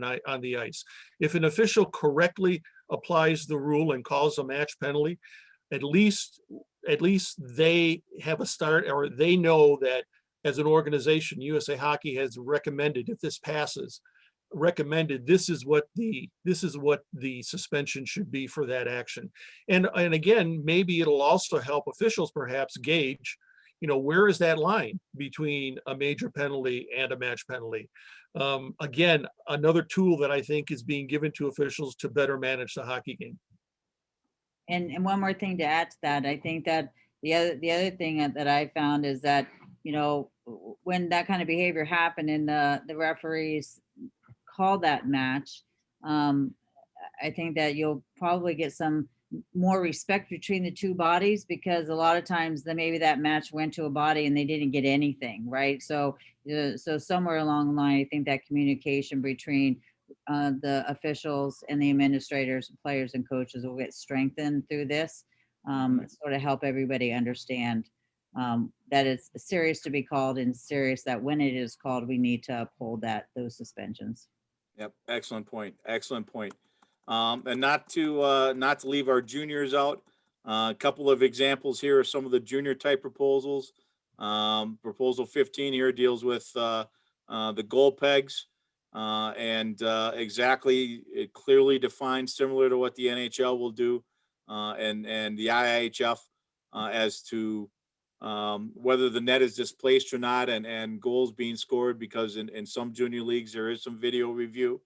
the ice. If an official correctly applies the rule and calls a match penalty, at least they have a start, or they know that as an organization, USA Hockey has recommended, if this passes, this is what the suspension should be for that action. And again, maybe it'll also help officials perhaps gauge, where is that line between a major penalty and a match penalty? Again, another tool that I think is being given to officials to better manage the hockey game. And one more thing to add to that, I think that the other thing that I found is that, when that kind of behavior happened and the referees called that match, I think that you'll probably get some more respect between the two bodies, because a lot of times maybe that match went to a body and they didn't get anything, right? So somewhere along the line, I think that communication between the officials and the administrators, players and coaches will get strengthened through this, sort of help everybody understand that it's serious to be called, and serious that when it is called, we need to uphold those suspensions. Yep, excellent point. Excellent point. And not to leave our juniors out. A couple of examples here of some of the junior type proposals. Proposal 15 here deals with the goal pegs, and exactly, it clearly defines, similar to what the NHL will do, and the IIHF, as to whether the net is displaced or not, and goals being scored, because in some junior leagues there is some video review.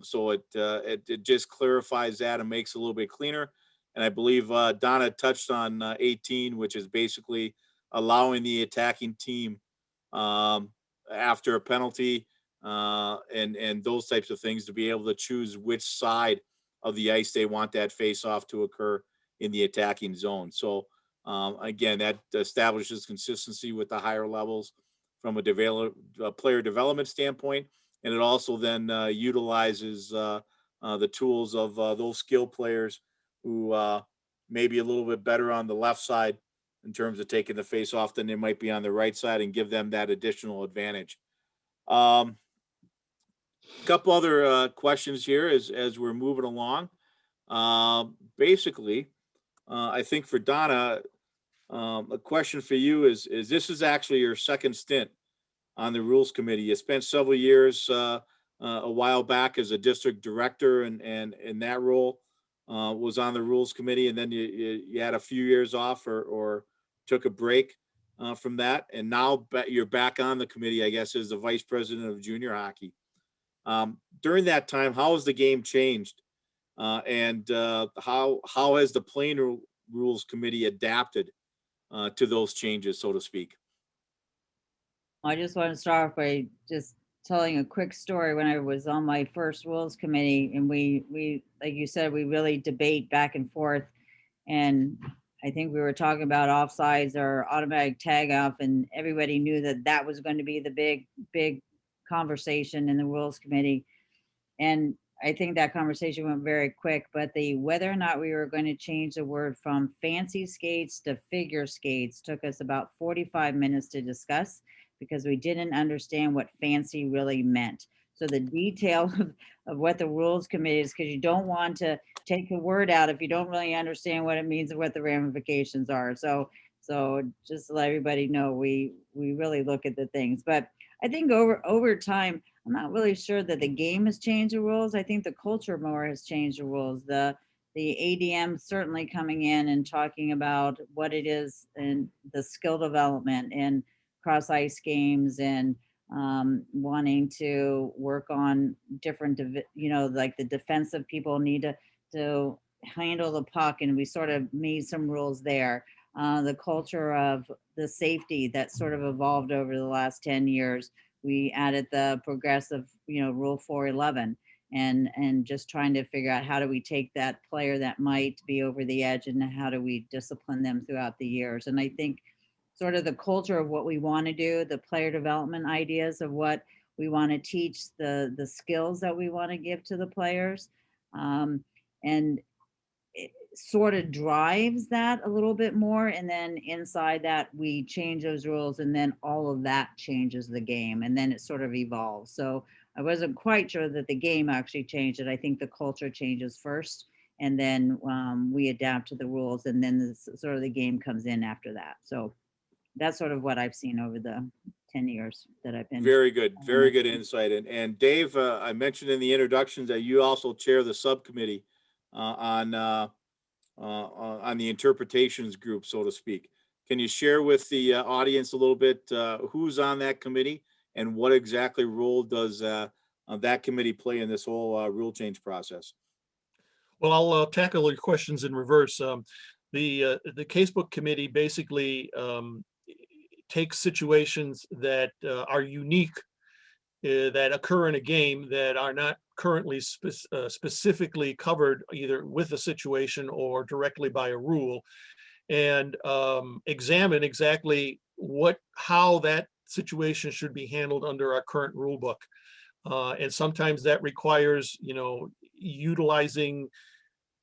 So it just clarifies that and makes it a little bit cleaner. And I believe Donna touched on 18, which is basically allowing the attacking team, after a penalty and those types of things, to be able to choose which side of the ice they want that face off to occur in the attacking zone. So again, that establishes consistency with the higher levels from a player development standpoint. And it also then utilizes the tools of those skill players who may be a little bit better on the left side in terms of taking the face off than they might be on the right side, and give them that additional advantage. A couple other questions here as we're moving along. Basically, I think for Donna, a question for you is this is actually your second stint on the Rules Committee. You spent several years a while back as a district director, and in that role was on the Rules Committee, and then you had a few years off or took a break from that, and now you're back on the committee, I guess, as the vice president of junior hockey. During that time, how has the game changed? And how has the playing rules committee adapted to those changes, so to speak? I just want to start off by just telling a quick story. When I was on my first rules committee, and we like you said, we really debate back and forth, and I think we were talking about offsides or automatic tag off, and everybody knew that that was going to be the big conversation in the rules committee. And I think that conversation went very quick, but the whether or not we were going to change the word from fancy skates to figure skates took us about 45 minutes to discuss, because we didn't understand what fancy really meant. So the detail of what the rules committee is, because you don't want to take a word out if you don't really understand what it means and what the ramifications are. So just to let everybody know, we really look at the things. But I think over time, I'm not really sure that the game has changed the rules. I think the culture more has changed the rules. The ADM certainly coming in and talking about what it is and the skill development and cross ice games, and wanting to work on different, like the defensive people need to handle the puck, and we sort of made some rules there. The culture of the safety that sort of evolved over the last 10 years. We added the progressive, rule 411, and just trying to figure out how do we take that player that might be over the edge, and how do we discipline them throughout the years. And I think sort of the culture of what we want to do, the player development ideas of what we want to teach, the skills that we want to give to the players. And it sort of drives that a little bit more. And then inside that, we change those rules, and then all of that changes the game, and then it sort of evolves. So I wasn't quite sure that the game actually changed it. I think the culture changes first, and then we adapt to the rules, and then sort of the game comes in after that. So that's sort of what I've seen over the 10 years that I've been. Very good insight. And Dave, I mentioned in the introductions that you also chair the subcommittee on the interpretations group, so to speak. Can you share with the audience a little bit who's on that committee, and what exactly role does that committee play in this whole rule change process? Well, I'll tackle your questions in reverse. The casebook committee basically takes situations that are unique, that occur in a game, that are not currently specifically covered either with a situation or directly by a rule, and examine exactly how that situation should be handled under our current rule book. And sometimes that requires, utilizing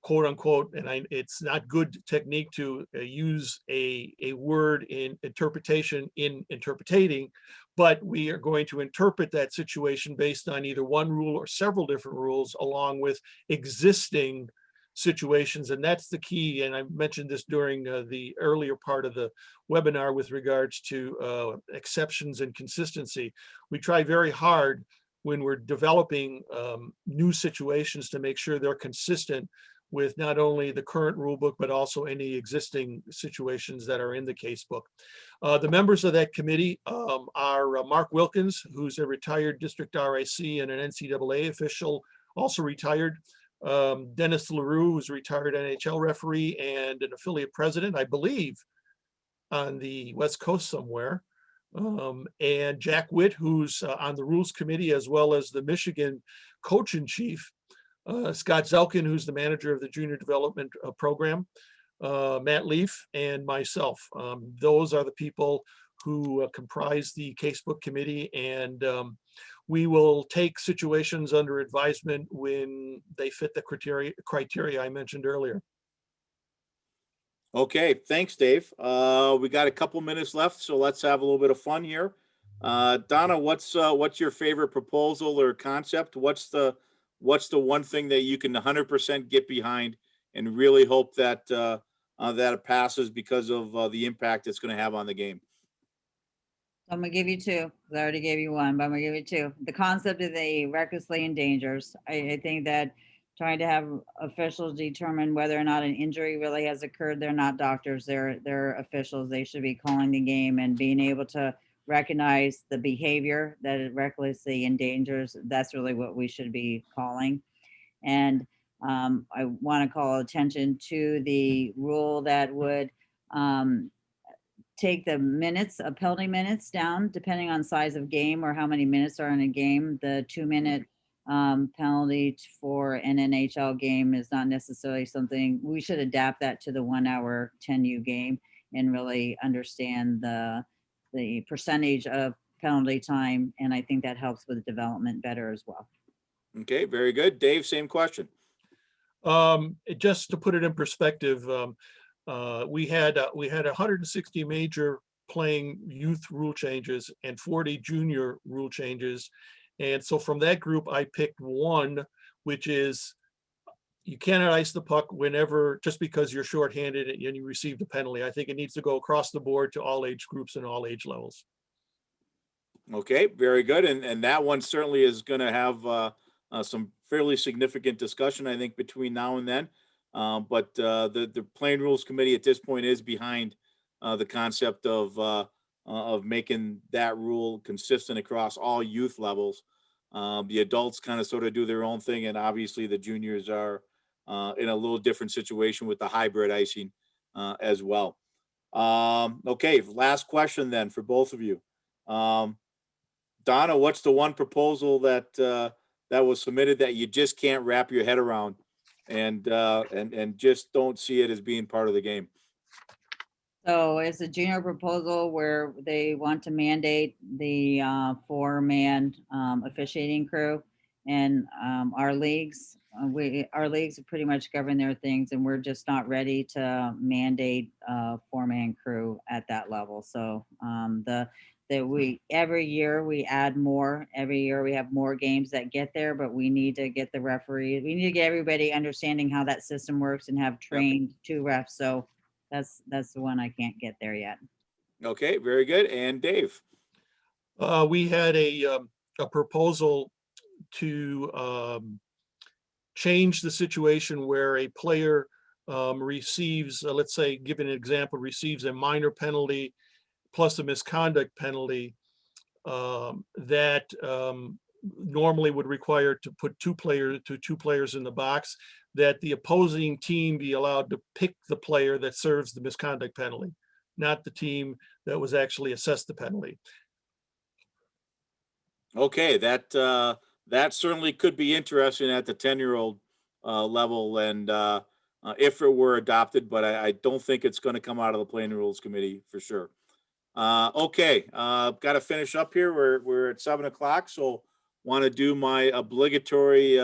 quote unquote, and it's not good technique to use a word in interpretation in interpreting, but we are going to interpret that situation based on either one rule or several different rules along with existing situations. And that's the key. And I mentioned this during the earlier part of the webinar with regards to exceptions and consistency. We try very hard when we're developing new situations to make sure they're consistent with not only the current rule book, but also any existing situations that are in the case book. The members of that committee are Mark Wilkins, who's a retired district RIC and an NCAA official, also retired. Dennis LaRue, who's a retired NHL referee and an affiliate president, I believe, on the West Coast somewhere. And Jack Witt, who's on the rules committee, as well as the Michigan coach in chief. Scott Zelkin, who's the manager of the junior development program. Matt Leaf, and myself. Those are the people who comprise the casebook committee, and we will take situations under advisement when they fit the criteria I mentioned earlier. Okay, thanks, Dave. We got a couple minutes left, so let's have a little bit of fun here. Donna, what's your favorite proposal or concept? What's the one thing that you can 100% get behind and really hope that that it passes because of the impact it's going to have on the game? I'm gonna give you two, 'cause I already gave you one, but I'm gonna give you two. The concept of the recklessly endangers. I think that trying to have officials determine whether or not an injury really has occurred, they're not doctors, they're officials. They should be calling the game and being able to recognize the behavior that it recklessly endangers. That's really what we should be calling. And I want to call attention to the rule that would take the minutes, penalty minutes down, depending on size of game or how many minutes are in a game. The 2-minute penalty for an NHL game is not necessarily something, we should adapt that to the 1-hour 10U game and really understand the percentage of penalty time. And I think that helps with development better as well. Okay, very good. Dave, same question. Just to put it in perspective, we had 160 major playing youth rule changes and 40 junior rule changes. And so from that group, I picked one, which is you cannot ice the puck whenever, just because you're shorthanded and you received a penalty. I think it needs to go across the board to all age groups and all age levels. Okay, very good. And that one certainly is going to have some fairly significant discussion, I think, between now and then. But the Playing Rules Committee at this point is behind the concept of making that rule consistent across all youth levels. The adults kind of sort of do their own thing, and obviously the juniors are in a little different situation with the hybrid icing as well. Okay, last question then for both of you. Donna, what's the one proposal that that was submitted that you just can't wrap your head around, and just don't see it as being part of the game? So it's a junior proposal where they want to mandate the 4-man officiating crew, and our leagues pretty much govern their things, and we're just not ready to mandate a 4-man crew at that level. So every year we add more. Every year we have more games that get there, but we need to get the referee. We need to get everybody understanding how that system works and have trained 2 refs. So that's the one I can't get there yet. Okay, very good. And Dave? We had a proposal to change the situation where a player receives, let's say, give an example, receives a minor penalty plus a misconduct penalty that normally would require to put two players in the box, that the opposing team be allowed to pick the player that serves the misconduct penalty, not the team that was actually assessed the penalty. Okay, that certainly could be interesting at the 10-year-old level, and if it were adopted, but I don't think it's going to come out of the Playing Rules Committee for sure. Okay, got to finish up here. We're at 7 o'clock, so want to do my obligatory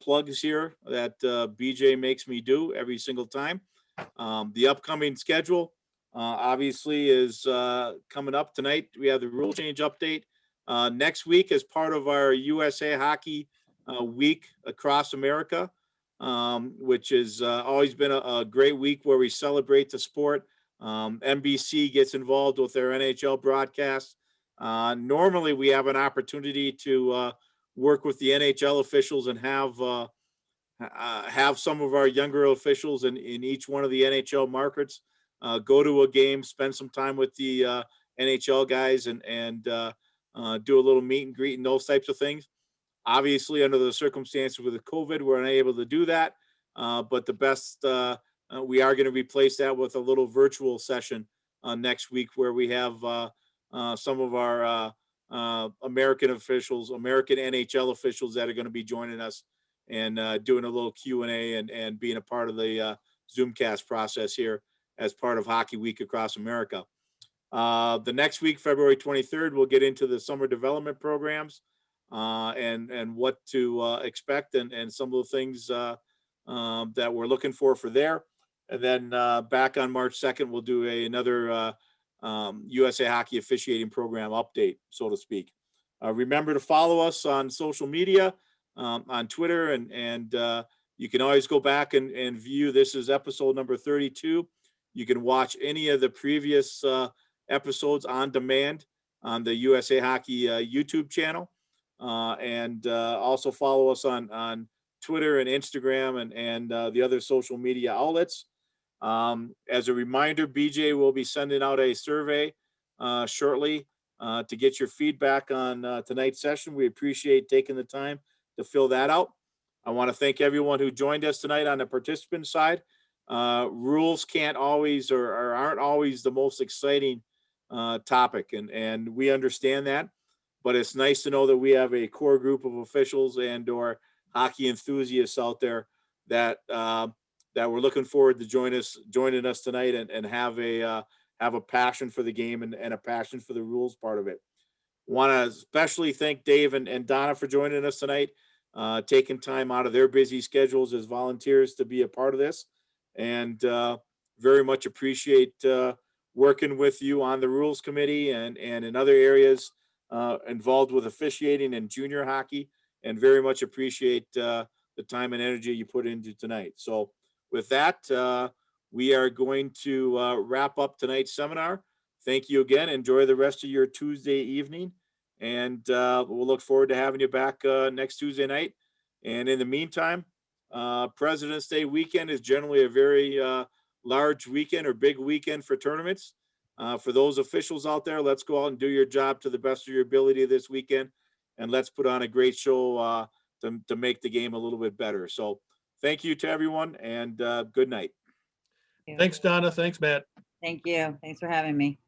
plugs here that BJ makes me do every single time. The upcoming schedule obviously is coming up tonight. We have the rule change update. Next week, as part of our USA Hockey week across America, which has always been a great week where we celebrate the sport. NBC gets involved with their NHL broadcast. Normally, we have an opportunity to work with the NHL officials and have some of our younger officials in each one of the NHL markets go to a game, spend some time with the NHL guys, and do a little meet and greet and those types of things. Obviously, under the circumstances with the COVID, we're unable to do that. But the best, we are going to replace that with a little virtual session next week where we have some of our American officials, American NHL officials that are going to be joining us and doing a little Q&A and being a part of the Zoomcast process here as part of Hockey Week across America. The next week, February 23rd, we'll get into the summer development programs and what to expect and some of the things that we're looking for there. And then back on March 2nd, we'll do another USA Hockey officiating program update, so to speak. Remember to follow us on social media, on Twitter, and you can always go back and view. This is episode number 32. You can watch any of the previous episodes on demand on the USA Hockey YouTube channel. And also follow us on Twitter and Instagram and the other social media outlets. As a reminder, BJ will be sending out a survey shortly to get your feedback on tonight's session. We appreciate taking the time to fill that out. I want to thank everyone who joined us tonight on the participant side. Rules can't always or aren't always the most exciting topic, and we understand that. But it's nice to know that we have a core group of officials and or hockey enthusiasts out there that we're looking forward to joining us tonight and have a passion for the game and a passion for the rules part of it. Want to especially thank Dave and Donna for joining us tonight, taking time out of their busy schedules as volunteers to be a part of this, and very much appreciate working with you on the rules committee and in other areas involved with officiating and junior hockey, and very much appreciate the time and energy you put into tonight. So with that, we are going to wrap up tonight's seminar. Thank you again. Enjoy the rest of your Tuesday evening, and we'll look forward to having you back next Tuesday night. And in the meantime, President's Day weekend is generally a very large weekend or big weekend for tournaments. For those officials out there, let's go out and do your job to the best of your ability this weekend, and let's put on a great show to make the game a little bit better. So thank you to everyone, and good night. Thanks, Donna. Thanks, Matt. Thank you. Thanks for having me.